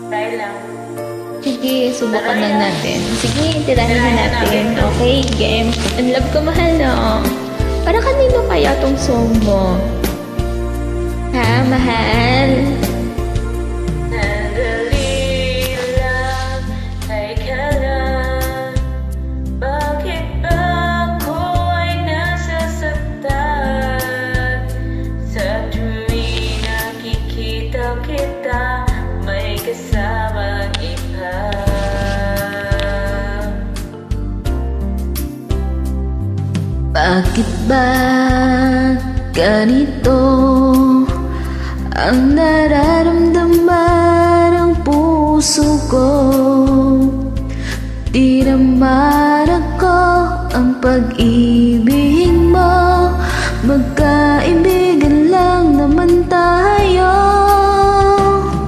Try lang. Sige, subukan na natin. Sige, tirahin na natin. Okay, game. Ang love ko, mahal, no? Para kanino kaya tong song mo? Ha, mahal? Sandali lang, ay ka lang. Bakit ba ako ay nasasaktan? Sa tuwing nakikita kita, may kasamang iba. Bakit ba ganito ang nararamdaman ng puso ko? Di naman ako ang pag-ibig mo, magkaibigan lang naman tayo.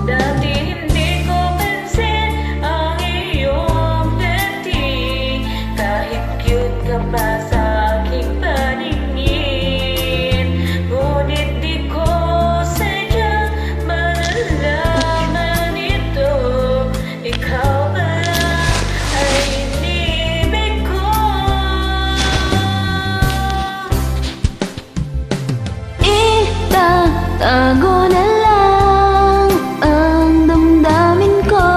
Dati hindi ko pansin ang iyong dating, kahit cute ka pa sa aking paningin. Ngunit di ko sadyang malalaman ito, ikaw pala ay inibig ko. Itatago na lang ang damdamin ko,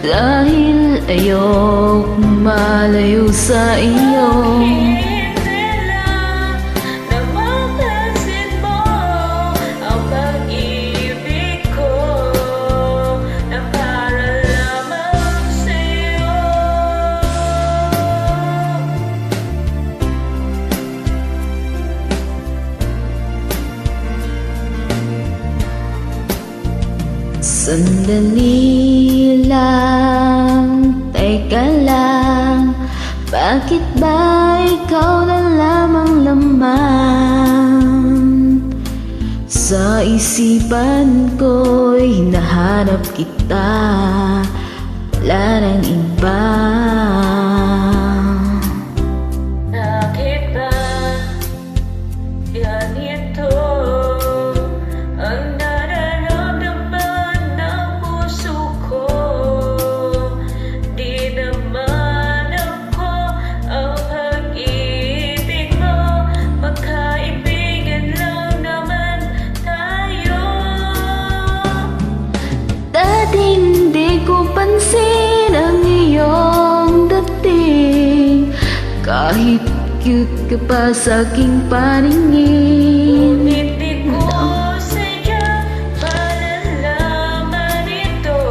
dahil ayok malayo sa iyo. Hindi lang napapansin mo ang pag-ibig ko, na para lamang sa'yo. Sandali lang, teka lang, bakit ba ikaw na lamang laman? Sa isipan ko'y hinahanap kita, wala nang iba. Bakit ba ganito ang nararamdaman ng puso ko? Di naman ako ang pag-ibig mo, magkaibigan lang naman tayo. Dati hindi ko pansin ang iyong dating, kahit cute ka pa sa aking paningin. Ngunit di ko sadyang malalaman ito,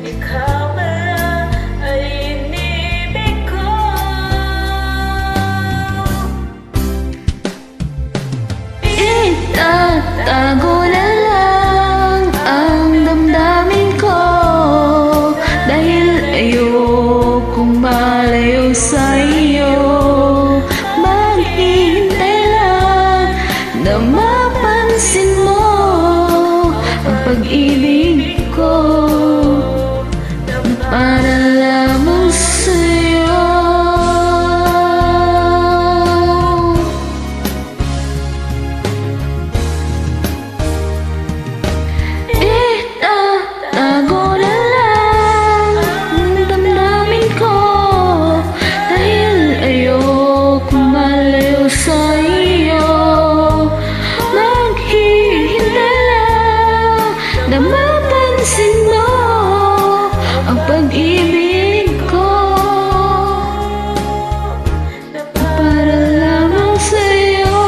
ikaw pala ay inibig ko. Itatago na lang ang damdamin ko, dahil ayokong malayo sa iyo. Maghihintay lang na mapansin mo ang pag-ibig ko, na para lamang sa'yo. Itatago na lang ang damdamin ko, dahil ayokong malayo sa iyo. Maghihintay lang na mapansin mo ang pag-ibig ko, para lamang sa'yo.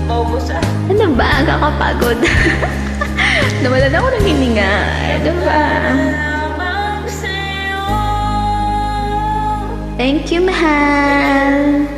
Maubos ah. Ano ba? Kakapagod. Nawalan ako ng hininga. Ano ba? Lamang sa'yo. Thank you, mahal.